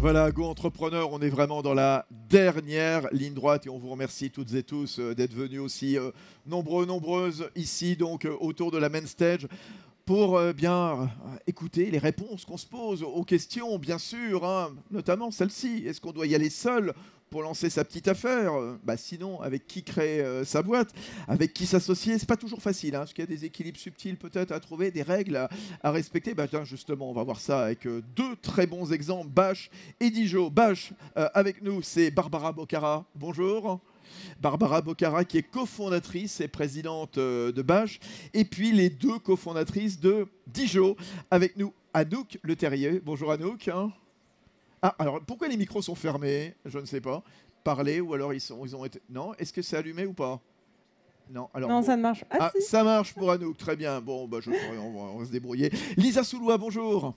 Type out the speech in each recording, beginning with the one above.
Voilà, Go Entrepreneur, on est vraiment dans la dernière ligne droite et on vous remercie toutes et tous d'être venus aussi nombreux, nombreuses ici, donc autour de la main stage pour bien écouter les réponses qu'on se pose aux questions, bien sûr, hein, notamment celle-ci. Est-ce qu'on doit y aller seul pour lancer sa petite affaire? Sinon, avec qui créer sa boîte? Avec qui s'associer? C'est pas toujours facile, hein, parce qu'il y a des équilibres subtils peut-être à trouver, des règles à respecter. Tiens, justement, on va voir ça avec deux très bons exemples, Bash et Dijo. Bash, avec nous, c'est Barbara Bocara. Bonjour. Barbara Bocara, qui est cofondatrice et présidente de Bash, et puis les deux cofondatrices de Dijo. Avec nous, Anouk Le Terrier. Bonjour Anouk. Ah, alors pourquoi les micros sont fermés? Je ne sais pas. Parler ou alors ils ont été... Non, est-ce que c'est allumé ou pas? Non, alors non, bon. ça ne marche pas. Ah, Si. ça marche pour Anouk, très bien. Bon, on va se débrouiller. Lisa Soulois, bonjour.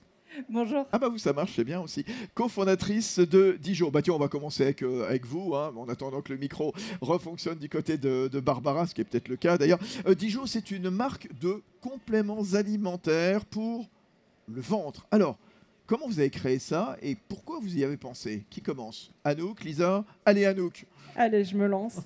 Bonjour. Ah vous, ça marche, c'est bien aussi. Cofondatrice de Dijo. Tiens, on va commencer avec vous, hein, en attendant que le micro refonctionne du côté de Barbara, ce qui est peut-être le cas d'ailleurs. Dijo, c'est une marque de compléments alimentaires pour le ventre. Alors, comment vous avez créé ça et pourquoi vous y avez pensé? Qui commence? Anouk, Lisa? Allez, Anouk. Allez, je me lance.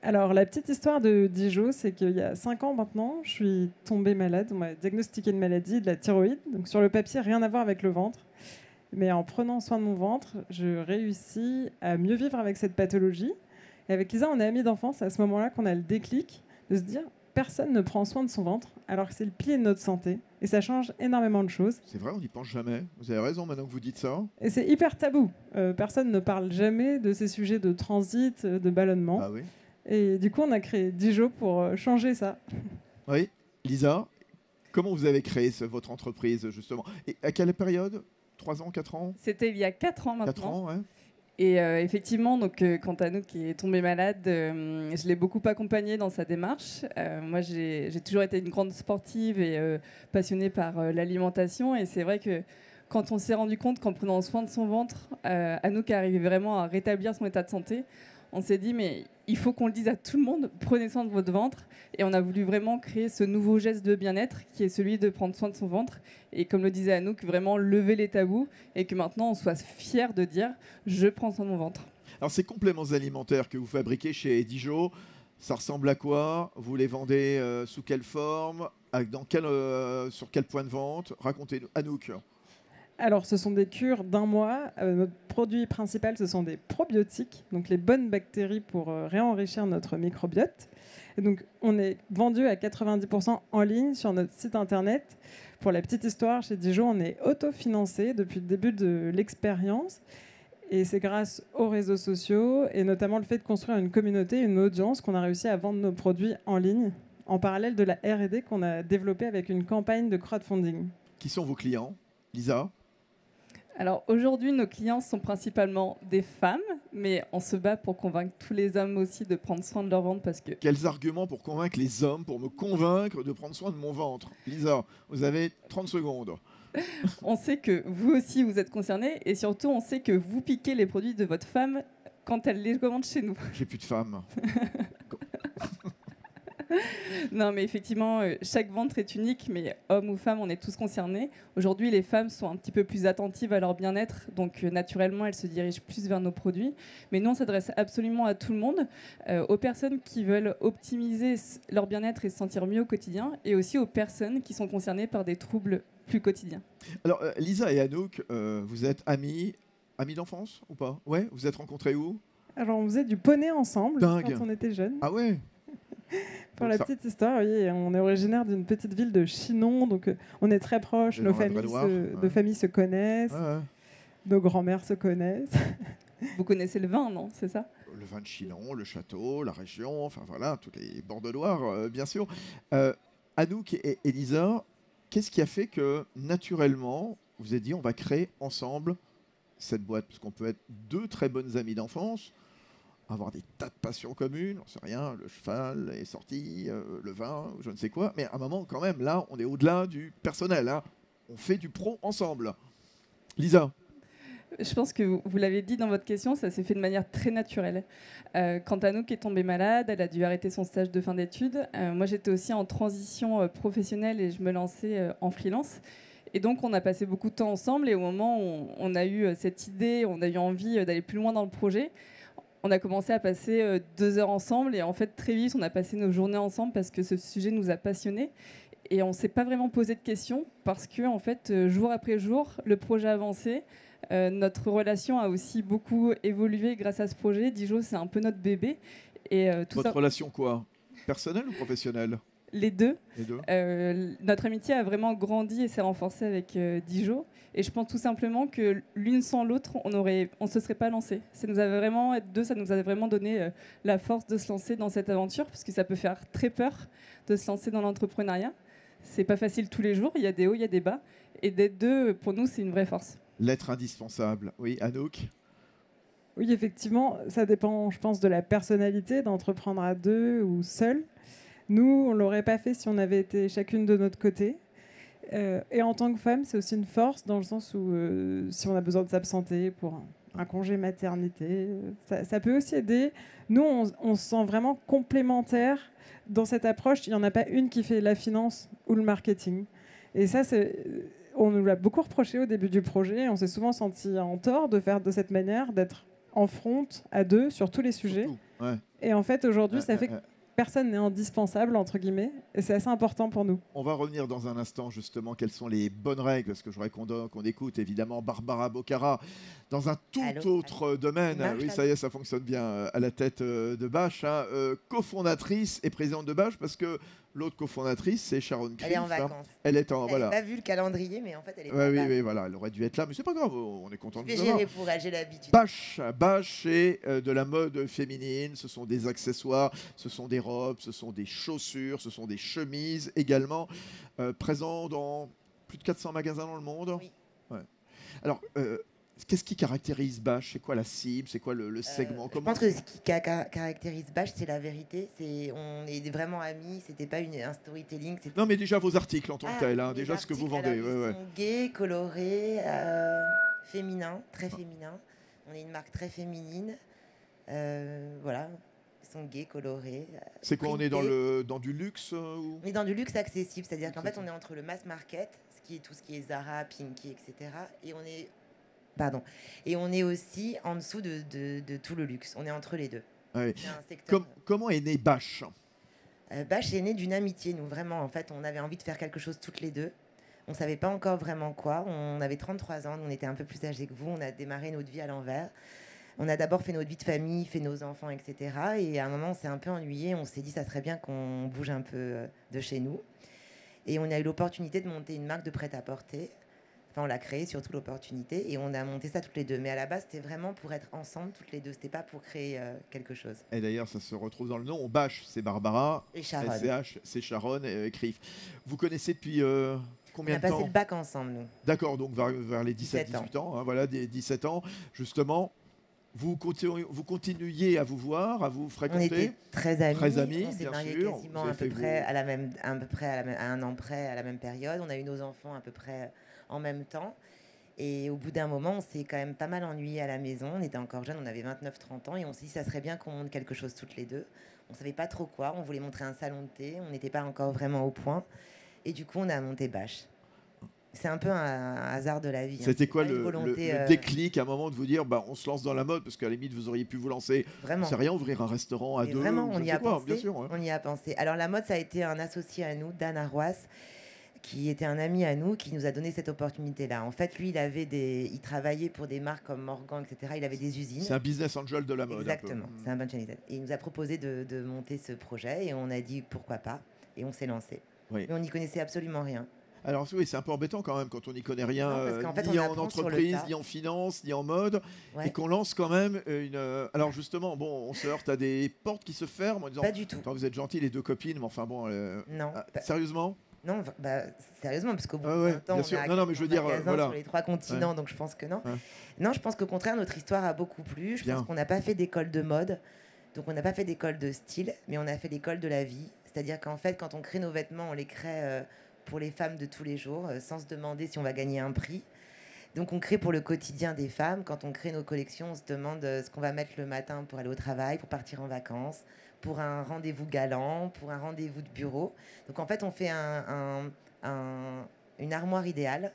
Alors, la petite histoire de Dijo, c'est qu'il y a 5 ans maintenant, je suis tombée malade. On m'a diagnostiqué une maladie de la thyroïde. Donc, sur le papier, rien à voir avec le ventre. Mais en prenant soin de mon ventre, je réussis à mieux vivre avec cette pathologie. Et avec Lisa, on est amis d'enfance. C'est à ce moment-là qu'on a le déclic de se dire personne ne prend soin de son ventre, alors que c'est le pilier de notre santé. Et ça change énormément de choses. C'est vrai, on n'y pense jamais. Vous avez raison maintenant que vous dites ça. Et c'est hyper tabou. Personne ne parle jamais de ces sujets de transit, de ballonnement. Ah oui. Et du coup, on a créé Dijo pour changer ça. Oui, Lisa, comment vous avez créé votre entreprise, justement? Et à quelle période? 3 ans, 4 ans? C'était il y a 4 ans maintenant. 4 ans, ouais. Et effectivement, quand Anouk qui est tombée malade, je l'ai beaucoup accompagnée dans sa démarche. Moi, j'ai toujours été une grande sportive et passionnée par l'alimentation. Et c'est vrai que quand on s'est rendu compte qu'en prenant soin de son ventre, Anouk arrivait vraiment à rétablir son état de santé, on s'est dit, mais il faut qu'on le dise à tout le monde, prenez soin de votre ventre. Et on a voulu vraiment créer ce nouveau geste de bien-être qui est celui de prendre soin de son ventre. Et comme le disait Anouk, vraiment lever les tabous et que maintenant on soit fier de dire, je prends soin de mon ventre. Alors, ces compléments alimentaires que vous fabriquez chez Dijo, ça ressemble à quoi? Vous les vendez sous quelle forme? Sur quel point de vente? Racontez-nous. Anouk. Alors, ce sont des cures d'1 mois. Notre produit principal, ce sont des probiotiques, donc les bonnes bactéries pour réenrichir notre microbiote. Et donc, on est vendu à 90% en ligne sur notre site internet. Pour la petite histoire, chez Dijon, on est autofinancé depuis le début de l'expérience. Et c'est grâce aux réseaux sociaux et notamment le fait de construire une communauté, une audience, qu'on a réussi à vendre nos produits en ligne, en parallèle de la R&D qu'on a développée avec une campagne de crowdfunding. Qui sont vos clients? Lisa? Alors aujourd'hui, nos clients sont principalement des femmes, mais on se bat pour convaincre tous les hommes aussi de prendre soin de leur ventre parce que... Quels arguments pour convaincre les hommes, pour me convaincre de prendre soin de mon ventre? Lisa, vous avez 30 secondes. On sait que vous aussi, vous êtes concernés et surtout, on sait que vous piquez les produits de votre femme quand elle les commande chez nous. J'ai plus de femmes. Non, mais effectivement, chaque ventre est unique, mais homme ou femme, on est tous concernés. Aujourd'hui, les femmes sont un petit peu plus attentives à leur bien-être, donc naturellement, elles se dirigent plus vers nos produits. Mais nous, on s'adresse absolument à tout le monde, aux personnes qui veulent optimiser leur bien-être et se sentir mieux au quotidien, et aussi aux personnes qui sont concernées par des troubles plus quotidiens. Alors, Lisa et Anouk, vous êtes amis d'enfance ou pas? Ouais, vous êtes rencontrés où? Alors, on faisait du poney ensemble Dingue. quand on était jeunes. Ah ouais. Pour la petite histoire, oui, on est originaire d'une petite ville de Chinon, donc on est très proches, nos familles se connaissent, Ouais. nos grands-mères se connaissent. Vous connaissez le vin, non? C'est ça? Le vin de Chinon, le château, la région, enfin voilà, tous les bords de Loire, bien sûr. Anouk et Elisa, qu'est-ce qui a fait que, naturellement, vous avez dit on va créer ensemble cette boîte? Parce qu'on peut être deux très bonnes amies d'enfance, avoir des tas de passions communes, on sait rien, le cheval, les sorties, le vin, je ne sais quoi, mais à un moment, quand même, là, on est au-delà du personnel, hein. On fait du pro ensemble. Lisa? Je pense que vous l'avez dit dans votre question, ça s'est fait de manière très naturelle. Quand Anouk est tombée malade, elle a dû arrêter son stage de fin d'études. Moi, j'étais aussi en transition professionnelle et je me lançais en freelance. Et donc, on a passé beaucoup de temps ensemble. Et au moment où on a eu cette idée, on a eu envie d'aller plus loin dans le projet, on a commencé à passer 2 heures ensemble. Et en fait, très vite, on a passé nos journées ensemble parce que ce sujet nous a passionnés. Et on ne s'est pas vraiment posé de questions parce que, en fait, jour après jour, le projet avançait. Notre relation a aussi beaucoup évolué grâce à ce projet. Dijo, c'est un peu notre bébé. Et, Votre relation quoi? Personnelle ou professionnelle? Les deux. Les deux. Notre amitié a vraiment grandi et s'est renforcée avec Dijo. Et je pense tout simplement que l'une sans l'autre, on ne se serait pas lancé. Ça nous avait vraiment, être deux, ça nous a vraiment donné la force de se lancer dans cette aventure, parce que ça peut faire très peur de se lancer dans l'entrepreneuriat. C'est pas facile tous les jours, il y a des hauts, il y a des bas. Et d'être deux, pour nous, c'est une vraie force. L'être indispensable. Oui, Anouk? Oui, effectivement, ça dépend, je pense, de la personnalité d'entreprendre à deux ou seul. Nous, on ne l'aurait pas fait si on avait été chacune de notre côté. Et en tant que femme, c'est aussi une force dans le sens où si on a besoin de s'absenter pour un congé maternité, ça peut aussi aider. Nous, on se sent vraiment complémentaires dans cette approche. Il n'y en a pas une qui fait la finance ou le marketing. Et ça, on nous l'a beaucoup reproché au début du projet. On s'est souvent senti en tort de faire de cette manière, d'être en front à deux sur tous les sujets. Ouais. Et en fait, aujourd'hui, ça fait que personne n'est indispensable, entre guillemets, et c'est assez important pour nous. On va revenir dans un instant, justement, quelles sont les bonnes règles, parce que je voudrais qu'on écoute, évidemment, Barbara Boccara, dans un tout autre domaine. Oui, ça y est, ça fonctionne bien, à la tête de Bâche, hein, cofondatrice et présidente de Bâche, parce que l'autre cofondatrice, c'est Sharon Criff. Elle est en vacances. Elle est en... Elle n'a pas vu le calendrier, mais en fait, elle est pas là. Oui, voilà, elle aurait dû être là, mais c'est pas grave, on est content de vous avoir. Je vais gérer pour elle, j'ai l'habitude. Bâche, c'est de la mode féminine, ce sont des accessoires, ce sont des robes, ce sont des chaussures, ce sont des chemises également, présents dans plus de 400 magasins dans le monde. Oui. Ouais. Alors, qu'est-ce qui caractérise Bâche? C'est quoi la cible? C'est quoi le segment? Je pense que ce qui caractérise Bâche, c'est la vérité. On est vraiment amis, c'était pas un storytelling. Non, mais déjà vos articles en tant que tels, hein, déjà ce que vous vendez. Alors, ils sont gays, colorés, féminins, très féminins. On est une marque très féminine. Voilà. Sont gays, colorés. C'est quoi, on est dans du luxe ou... On est dans du luxe accessible, c'est-à-dire qu'en fait on est entre le mass market, tout ce qui est Zara, Pinky, etc. Et on est aussi en dessous de tout le luxe. On est entre les deux. Ouais. Comment est né Bâche? Bâche est né d'une amitié, nous, vraiment. En fait, on avait envie de faire quelque chose toutes les deux. On ne savait pas encore vraiment quoi. On avait 33 ans, nous, on était un peu plus âgés que vous. On a démarré notre vie à l'envers. On a d'abord fait notre vie de famille, fait nos enfants, etc. Et à un moment, on s'est un peu ennuyé. On s'est dit, ça serait bien qu'on bouge un peu de chez nous. Et on a eu l'opportunité de monter une marque de prêt-à-porter. Enfin, on l'a créée, surtout l'opportunité. Et on a monté ça toutes les deux. Mais à la base, c'était vraiment pour être ensemble, toutes les deux. C'était pas pour créer quelque chose. Et d'ailleurs, ça se retrouve dans le nom. Bâche, c'est Barbara. Et Sharon. SCH, c'est Sharon et Criff. Vous connaissez depuis... combien de temps? On a passé le bac ensemble, nous. D'accord, donc vers les 17-18 ans. Hein, voilà, des 17 ans, justement. Vous continuiez à vous voir, à vous fréquenter? On était très amis. On s'est mariés quasiment à peu près à un an près, à la même période. On a eu nos enfants à peu près en même temps. Et au bout d'un moment, on s'est quand même pas mal ennuyés à la maison. On était encore jeunes, on avait 29-30 ans. Et on s'est dit, ça serait bien qu'on monte quelque chose toutes les deux. On savait pas trop quoi. On voulait montrer un salon de thé. On n'était pas encore vraiment au point. Et du coup, on a monté Bâche. C'est un peu un hasard de la vie. C'était quoi le déclic à un moment de vous dire, on se lance dans la mode, parce qu'à la limite, vous auriez pu vous lancer, vraiment. C'est rien, ouvrir un restaurant à deux. Vraiment, on y a pensé. Bien sûr, ouais. On y a pensé. Alors la mode, ça a été un associé à nous, Dan Arroas, qui était un ami à nous, qui nous a donné cette opportunité-là. En fait, lui, il travaillait pour des marques comme Morgan, etc. Il avait des usines. C'est un business angel de la mode. Exactement, c'est un bunch. Et il nous a proposé de monter ce projet, et on a dit pourquoi pas, et on s'est lancé. Oui. Mais on n'y connaissait absolument rien. Alors oui, c'est un peu embêtant quand même quand on n'y connaît rien, fait, ni en entreprise, ni en finance, ni en mode, et qu'on lance quand même une... Alors justement, on se heurte à des portes qui se ferment en disant... Pas du tout. Vous êtes gentils les deux copines, mais enfin bon... Non. Sérieusement? Non, sérieusement, parce qu'au bout d'un temps, on a mais je veux dire, sur les 3 continents, donc je pense que non. Ouais. Non, je pense qu'au contraire, notre histoire a beaucoup plu. Je pense qu'on n'a pas fait d'école de mode, donc on n'a pas fait d'école de style, mais on a fait l'école de la vie. C'est-à-dire qu'en fait, quand on crée nos vêtements, on les crée... pour les femmes de tous les jours, sans se demander si on va gagner un prix. Donc on crée pour le quotidien des femmes. Quand on crée nos collections, on se demande ce qu'on va mettre le matin pour aller au travail, pour partir en vacances, pour un rendez-vous galant, pour un rendez-vous de bureau. Donc en fait, on fait une armoire idéale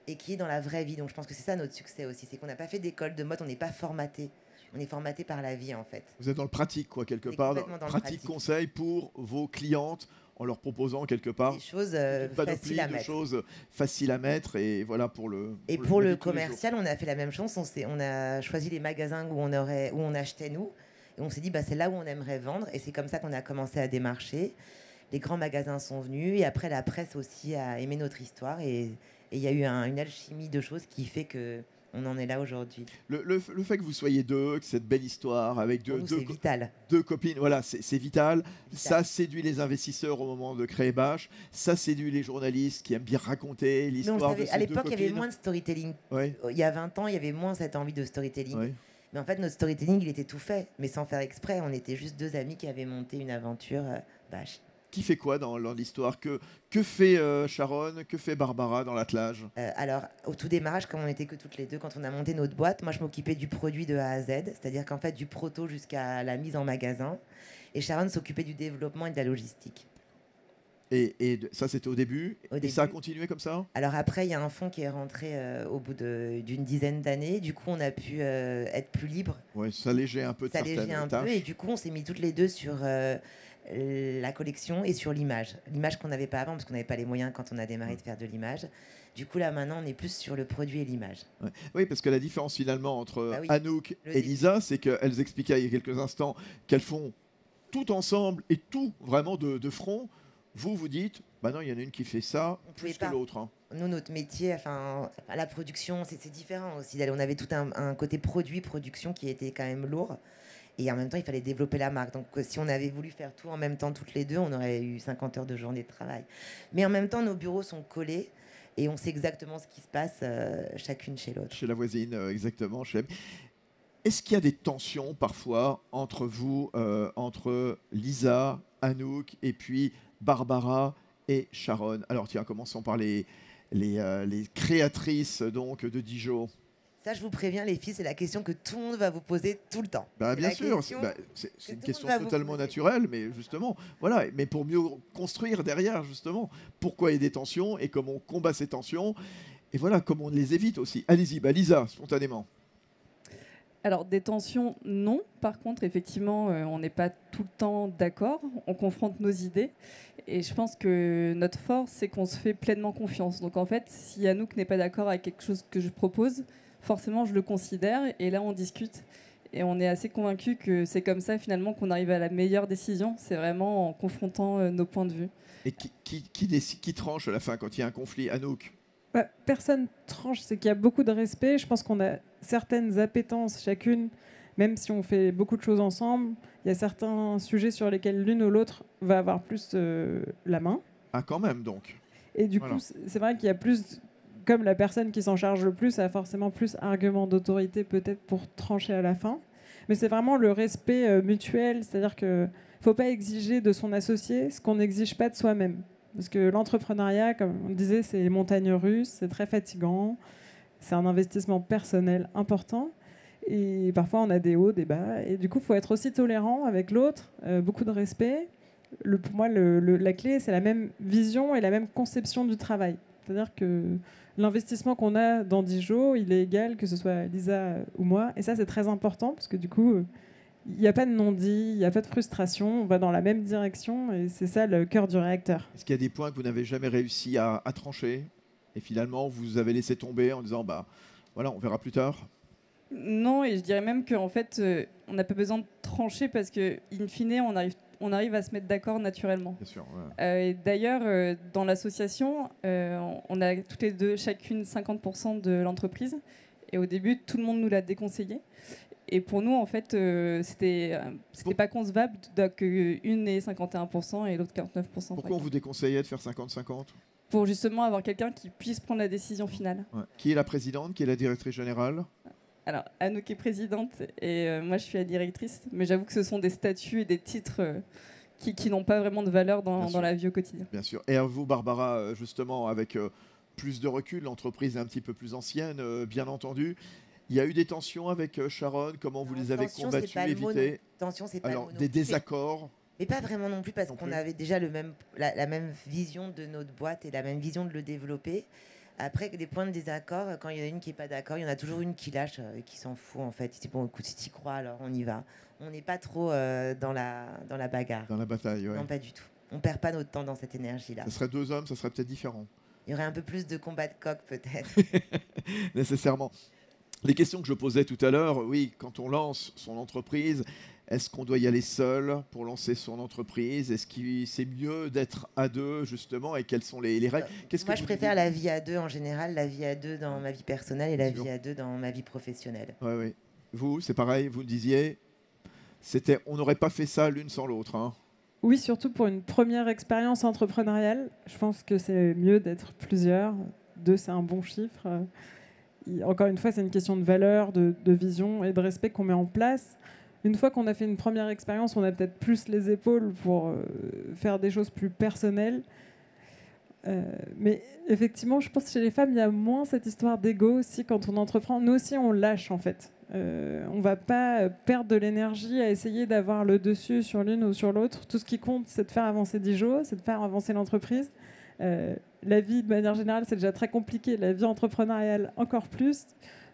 et qui est dans la vraie vie. Donc je pense que c'est ça notre succès aussi, c'est qu'on n'a pas fait d'école de mode, on n'est pas formaté. On est formaté par la vie en fait. Vous êtes dans le pratique, quoi, quelque On est part. complètement dans le Pratique pratique. conseil pour vos clientes en leur proposant quelque part Des choses une panoplie faciles à de mettre. choses faciles à mettre et voilà pour le. Et pour pour la vie le de tous les jours. commercial, on a fait la même chose. On a choisi les magasins où on achetait nous. Et on s'est dit, bah, c'est là où on aimerait vendre. Et c'est comme ça qu'on a commencé à démarcher. Les grands magasins sont venus. Et après, la presse aussi a aimé notre histoire. Et il y a eu une alchimie de choses qui fait que on en est là aujourd'hui. Le fait que vous soyez deux, que cette belle histoire avec Pour nous, c'est vital. deux copines, voilà, c'est vital. Vital. Ça séduit les investisseurs au moment de créer Bâche. Ça séduit les journalistes qui aiment bien raconter Mais on l'histoire de savait, ces à deux l'époque, il y avait copines. moins de storytelling. Ouais, Il y a 20 ans, il y avait moins cette envie de storytelling. ouais. Mais en fait, notre storytelling, il était tout fait, mais sans faire exprès. On était juste deux amis qui avaient monté une aventure Bâche. Qui fait quoi dans l'histoire que fait Sharon, que fait Barbara dans l'attelage? Alors, au tout démarrage, comme on n'était que toutes les deux, quand on a monté notre boîte, moi, je m'occupais du produit de A à Z, c'est-à-dire qu'en fait, du proto jusqu'à la mise en magasin. Et Sharon s'occupait du développement et de la logistique. Ça, c'était au début. Au Et ça a début. continué comme ça? Alors après, il y a un fonds qui est rentré au bout d'une dizaine d'années. Du coup, on a pu être plus libre, Ouais, s'alléger un peu de s'alléger certaines un tâches. peu. Et du coup, on s'est mis toutes les deux sur la collection et sur l'image. L'image qu'on n'avait pas avant, parce qu'on n'avait pas les moyens quand on a démarré de faire de l'image. Du coup, là, maintenant, on est plus sur le produit et l'image. Ouais. Oui, parce que la différence finalement entre Bah oui. Anouk Le et début. Lisa, c'est qu'elles expliquaient il y a quelques instants qu'elles font tout ensemble et tout vraiment de front. Vous dites, bah non, il y en a une qui fait ça On pouvait plus que pas. l'autre. Hein. Nous, notre métier, enfin, la production, c'est différent aussi. On avait tout un côté production qui était quand même lourd. Et en même temps, il fallait développer la marque. Donc, si on avait voulu faire tout en même temps, toutes les deux, on aurait eu 50 heures de journée de travail. Mais en même temps, nos bureaux sont collés et on sait exactement ce qui se passe chacune chez l'autre. Chez la voisine, exactement. Est-ce qu'il y a des tensions parfois entre vous, entre Lisa, Anouk et puis Barbara et Sharon? Alors tiens, commençons par les créatrices donc de Dijon. Ça, je vous préviens, les filles, c'est la question que tout le monde va vous poser tout le temps. Bah, C'est bien la sûr, question c'est que une tout le question monde va vous totalement poser. naturelle, mais justement, voilà, mais pour mieux construire derrière, justement, pourquoi il y a des tensions et comment on combat ces tensions, et voilà, comment on les évite aussi. Allez-y, bah, Lisa, spontanément. Alors, des tensions, non. Par contre, effectivement, on n'est pas tout le temps d'accord. On confronte nos idées. Et je pense que notre force, c'est qu'on se fait pleinement confiance. Donc, en fait, si Anouk n'est pas d'accord avec quelque chose que je propose, forcément, je le considère. Et là, on discute. Et on est assez convaincus que c'est comme ça, finalement, qu'on arrive à la meilleure décision. C'est vraiment en confrontant nos points de vue. Et qui tranche à la fin quand il y a un conflit? Anouk? Bah, personne tranche, c'est qu'il y a beaucoup de respect. Je pense qu'on a certaines appétences chacune, même si on fait beaucoup de choses ensemble. Il y a certains sujets sur lesquels l'une ou l'autre va avoir plus la main. Ah, quand même, donc. Et du Voilà. coup, c'est vrai qu'il y a plus, comme la personne qui s'en charge le plus a forcément plus argument d'autorité peut-être pour trancher à la fin. Mais c'est vraiment le respect mutuel, c'est-à-dire qu'il ne faut pas exiger de son associé ce qu'on n'exige pas de soi-même. Parce que l'entrepreneuriat, comme on disait, c'est les montagnes russes, c'est très fatigant, c'est un investissement personnel important. Et parfois, on a des hauts, des bas. Et du coup, il faut être aussi tolérant avec l'autre, beaucoup de respect. Pour moi, la clé, c'est la même vision et la même conception du travail. C'est-à-dire que l'investissement qu'on a dans Dijon, il est égal que ce soit Lisa ou moi. Et ça, c'est très important parce que du coup, il n'y a pas de non-dit, il n'y a pas de frustration. On va dans la même direction et c'est ça le cœur du réacteur. Est-ce qu'il y a des points que vous n'avez jamais réussi à trancher et finalement vous avez laissé tomber en disant bah voilà, on verra plus tard? Non, et je dirais même qu'en fait, on n'a pas besoin de trancher parce que, in fine, on arrive à se mettre d'accord naturellement. Bien sûr. Ouais. Et d'ailleurs, dans l'association, on a toutes les deux chacune 50% de l'entreprise. Et au début, tout le monde nous l'a déconseillé. Et pour nous, en fait, c'était pas concevable qu'une ait 51% et l'autre 49%. Pourquoi on vous déconseillait de faire 50-50? Pour justement avoir quelqu'un qui puisse prendre la décision finale. Ouais. Qui est la présidente? Qui est la directrice générale? Alors, Anouk est présidente et moi, je suis la directrice. Mais j'avoue que ce sont des statuts et des titres qui n'ont pas vraiment de valeur dans la vie au quotidien. Bien sûr. Et à vous, Barbara, justement, avec plus de recul, l'entreprise est un petit peu plus ancienne, bien entendu. Il y a eu des tensions avec Sharon. Comment vous les avez combattues, évitées? Tension, c'est pas Alors, le mot des non plus. désaccords? Mais pas vraiment non plus, parce Non qu'on plus. avait déjà la même vision de notre boîte et la même vision de le développer. Après, des points de désaccord, quand il y en a une qui n'est pas d'accord, il y en a toujours une qui lâche, qui s'en fout en fait. C'est bon, écoute, si tu y crois, alors on y va. On n'est pas trop dans la bagarre. Dans la bataille, ouais. Non, pas du tout. On perd pas notre temps dans cette énergie-là. Ça serait 2 hommes, ça serait peut-être différent. Il y aurait un peu plus de combat de coq peut-être. Nécessairement. Les questions que je posais tout à l'heure, oui, quand on lance son entreprise, est-ce qu'on doit y aller seul pour lancer son entreprise? Est-ce que c'est mieux d'être à deux, justement? Et quelles sont les règles? Moi, je préfère la vie à deux en général, la vie à deux dans ma vie personnelle et la vie à deux dans ma vie professionnelle. Oui, oui. Vous, c'est pareil, vous le disiez, on n'aurait pas fait ça l'une sans l'autre. Hein. Oui, surtout pour une première expérience entrepreneuriale. Je pense que c'est mieux d'être plusieurs. 2, c'est un bon chiffre. Encore une fois, c'est une question de valeur, de vision et de respect qu'on met en place. Une fois qu'on a fait une première expérience, on a peut-être plus les épaules pour faire des choses plus personnelles. Mais effectivement, je pense que chez les femmes, il y a moins cette histoire d'ego aussi quand on entreprend. Nous aussi, on lâche en fait. On ne va pas perdre de l'énergie à essayer d'avoir le dessus sur l'une ou sur l'autre. Tout ce qui compte, c'est de faire avancer Dijo, c'est de faire avancer l'entreprise. La vie, de manière générale, c'est déjà très compliqué. La vie entrepreneuriale, encore plus.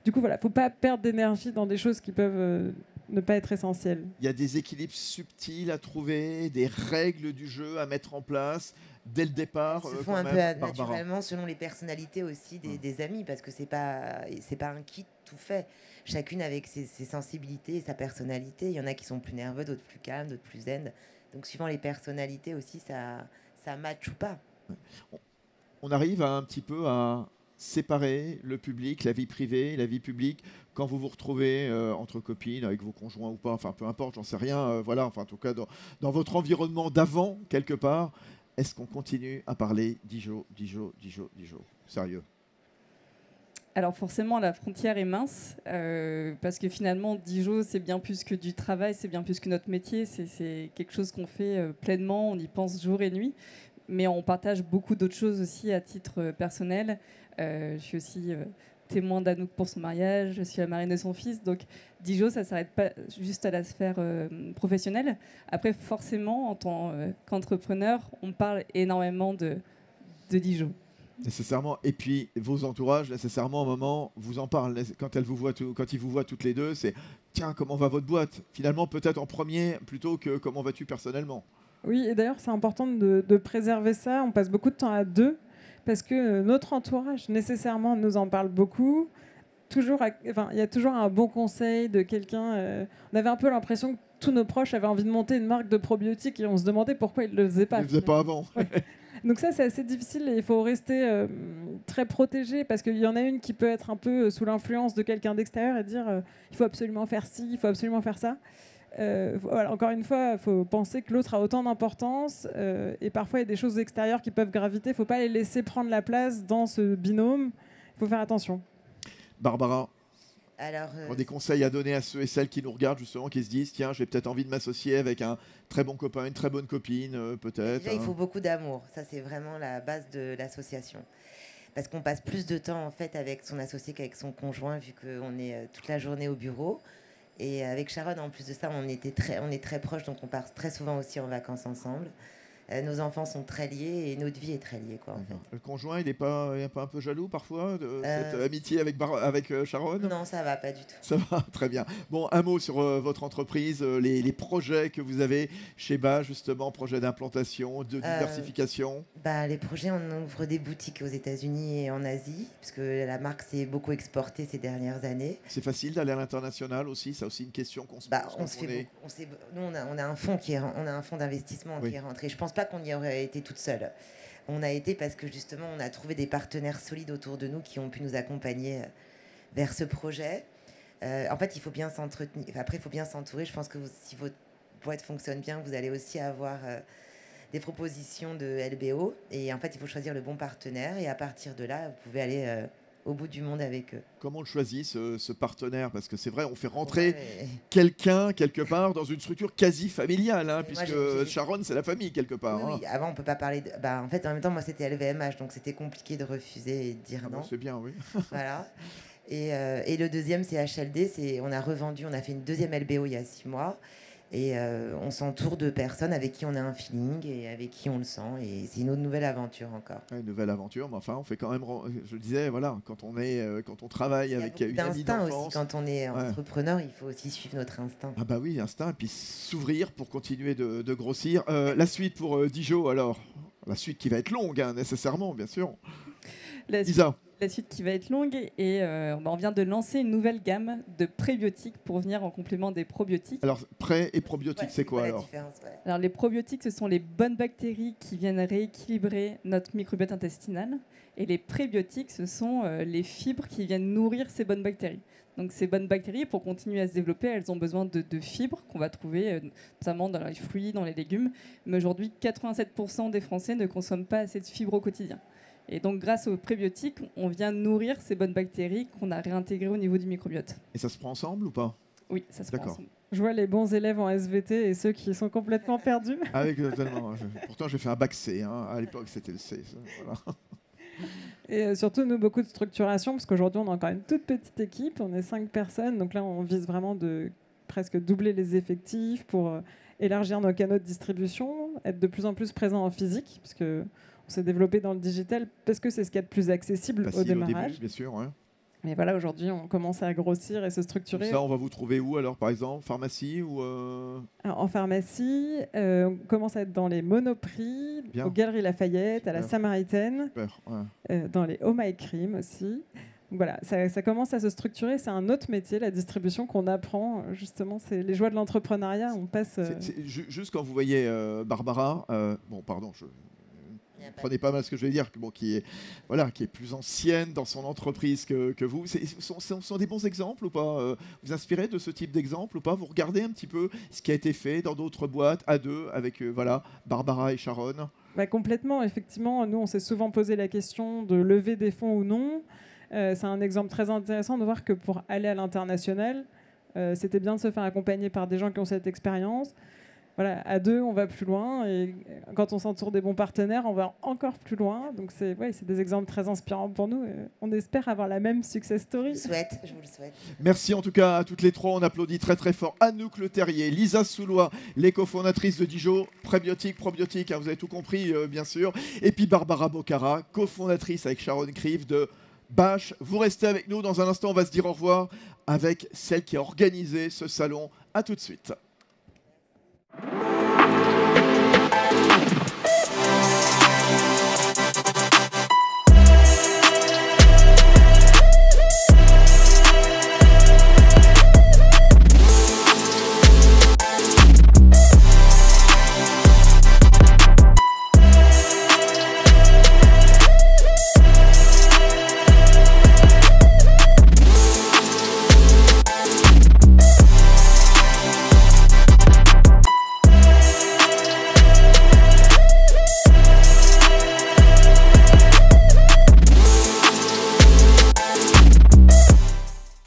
Du coup, voilà, il ne faut pas perdre d'énergie dans des choses qui peuvent ne pas être essentielles. Il y a des équilibres subtils à trouver, des règles du jeu à mettre en place dès le départ. Elles se font un peu naturellement selon les personnalités aussi des amis, parce que c'est pas un kit tout fait. Chacune avec ses sensibilités et sa personnalité. Il y en a qui sont plus nerveux, d'autres plus calmes, d'autres plus zen. Donc suivant les personnalités aussi, ça match ou pas. On arrive un petit peu à séparer le public, la vie privée, la vie publique, quand vous vous retrouvez entre copines, avec vos conjoints ou pas, enfin peu importe, j'en sais rien, voilà, enfin en tout cas dans votre environnement d'avant, quelque part, est-ce qu'on continue à parler Dijo? Sérieux? Alors forcément, la frontière est mince, parce que finalement, Dijo, c'est bien plus que du travail, c'est bien plus que notre métier, c'est quelque chose qu'on fait pleinement, on y pense jour et nuit, mais on partage beaucoup d'autres choses aussi à titre personnel. Je suis aussi témoin d'Anouk pour son mariage, je suis la marraine de son fils, donc Dijo, ça ne s'arrête pas juste à la sphère professionnelle. Après, forcément, en tant qu'entrepreneur, on parle énormément de Dijo. Nécessairement. Et puis, vos entourages, nécessairement, à un moment, vous en parlent. Quand ils vous voient toutes les deux, c'est « Tiens, comment va votre boîte ?» Finalement, peut-être en premier, plutôt que « Comment vas-tu personnellement ?» Oui, et d'ailleurs, c'est important de préserver ça. On passe beaucoup de temps à deux, parce que notre entourage, nécessairement, nous en parle beaucoup. Il y a toujours un bon conseil de quelqu'un. On avait un peu l'impression que tous nos proches avaient envie de monter une marque de probiotiques et on se demandait pourquoi ils ne le faisaient pas. Ils ne le faisaient pas avant. Ouais. Donc ça, c'est assez difficile et il faut rester très protégé parce qu'il y en a une qui peut être un peu sous l'influence de quelqu'un d'extérieur et dire il faut absolument faire ci, il faut absolument faire ça. Voilà, encore une fois, il faut penser que l'autre a autant d'importance et parfois il y a des choses extérieures qui peuvent graviter. Il ne faut pas les laisser prendre la place dans ce binôme. Il faut faire attention. Barbara, alors, des conseils à donner à ceux et celles qui nous regardent justement, qui se disent tiens, j'ai peut-être envie de m'associer avec un très bon copain, une très bonne copine, peut-être. Déjà, il faut beaucoup d'amour. Ça, c'est vraiment la base de l'association. Parce qu'on passe plus de temps en fait avec son associé qu'avec son conjoint, vu qu'on est toute la journée au bureau. Et avec Sharon, en plus de ça, on est très proches, donc on part très souvent aussi en vacances ensemble. Nos enfants sont très liés et notre vie est très liée, quoi, en fait. Le conjoint, il est pas un peu jaloux parfois de cette amitié avec Sharon? Non, ça va, pas du tout. Ça va, très bien. Bon, un mot sur votre entreprise, les projets que vous avez chez BA, justement, projets d'implantation, de diversification. Les projets, on ouvre des boutiques aux États-Unis et en Asie, puisque la marque s'est beaucoup exportée ces dernières années. C'est facile d'aller à l'international aussi, c'est aussi une question qu'on se pose. Nous, on a un fonds on a un fonds d'investissement qui est rentré. Je pense pas qu'on y aurait été toute seule. On a été parce que justement on a trouvé des partenaires solides autour de nous qui ont pu nous accompagner vers ce projet. En fait, il faut bien s'entretenir. Après, il faut bien s'entourer. Je pense que si votre boîte fonctionne bien, vous allez aussi avoir des propositions de LBO. Et en fait, il faut choisir le bon partenaire. Et à partir de là, vous pouvez aller au bout du monde avec eux. Comment on le choisit, ce partenaire? Parce que c'est vrai, on fait rentrer quelqu'un, quelque part, dans une structure quasi familiale, hein, puisque Sharon, c'est la famille, quelque part. Oui, avant, on ne peut pas parler... en fait, en même temps, moi, c'était LVMH, donc c'était compliqué de refuser et de dire non. C'est bien, oui. Voilà. Et le deuxième, c'est HLD. On a revendu, on a fait une deuxième LBO il y a 6 mois. Et on s'entoure de personnes avec qui on a un feeling et avec qui on le sent. Et c'est une autre nouvelle aventure encore. Une nouvelle aventure, mais enfin, on fait quand même. Je le disais, voilà, quand on travaille avec une amie d'enfance. Aussi, quand on est entrepreneur, il faut aussi suivre notre instinct. Ah bah oui, instinct, et puis s'ouvrir pour continuer de grossir. La suite pour Dijo, alors, la suite qui va être longue, hein, nécessairement, bien sûr. Lisa. La suite qui va être longue et on vient de lancer une nouvelle gamme de prébiotiques pour venir en complément des probiotiques. Alors, pré et probiotiques, c'est quoi alors? Alors, les probiotiques, ce sont les bonnes bactéries qui viennent rééquilibrer notre microbiote intestinal. Et les prébiotiques, ce sont les fibres qui viennent nourrir ces bonnes bactéries. Donc, ces bonnes bactéries, pour continuer à se développer, elles ont besoin de fibres qu'on va trouver notamment dans les fruits, dans les légumes. Mais aujourd'hui, 87% des Français ne consomment pas assez de fibres au quotidien. Et donc, grâce aux prébiotiques, on vient nourrir ces bonnes bactéries qu'on a réintégrées au niveau du microbiote. Et ça se prend ensemble ou pas? Oui, ça se prend ensemble. Je vois les bons élèves en SVT et ceux qui sont complètement perdus. Ah oui, totalement. Pourtant, j'ai fait un bac C. Hein. À l'époque, c'était le C. Voilà. Et surtout, nous, beaucoup de structuration, parce qu'aujourd'hui, on a quand même une toute petite équipe. On est 5 personnes. Donc là, on vise vraiment de presque doubler les effectifs pour élargir nos canaux de distribution, être de plus en plus présent en physique, parce que on s'est développé dans le digital parce que c'est ce qu'il y a de plus accessible au démarrage. Début, bien sûr. Ouais. Mais voilà, aujourd'hui, on commence à grossir et se structurer. Ça, on va vous trouver où alors, par exemple? Pharmacie ou Alors, en pharmacie, on commence à être dans les Monoprix, aux Galeries Lafayette, à la Samaritaine, dans les Oh My Cream aussi. Donc voilà, ça commence à se structurer. C'est un autre métier, la distribution, qu'on apprend. Justement, c'est les joies de l'entrepreneuriat. On passe. Juste quand vous voyez Barbara, bon, pardon, prenez pas mal ce que je vais dire, qui est plus ancienne dans son entreprise que vous. Ce sont des bons exemples ou pas? Vous inspirez de ce type d'exemple ou pas? Vous regardez un petit peu ce qui a été fait dans d'autres boîtes à deux avec Barbara et Sharon? Complètement, effectivement. Nous, on s'est souvent posé la question de lever des fonds ou non. C'est un exemple très intéressant de voir que pour aller à l'international, c'était bien de se faire accompagner par des gens qui ont cette expérience. Voilà, à deux, on va plus loin. Et quand on s'entoure des bons partenaires, on va encore plus loin. Donc, c'est des exemples très inspirants pour nous. On espère avoir la même success story. Je vous le souhaite. Merci en tout cas à toutes les trois. On applaudit très très fort Anouk Leterrier, Lisa Soulois, les cofondatrices de Dijo, prébiotiques, probiotiques, hein, vous avez tout compris bien sûr. Et puis Barbara Bocara, cofondatrice avec Sharon Crive de Bâche. Vous restez avec nous. Dans un instant, on va se dire au revoir avec celle qui a organisé ce salon. À tout de suite.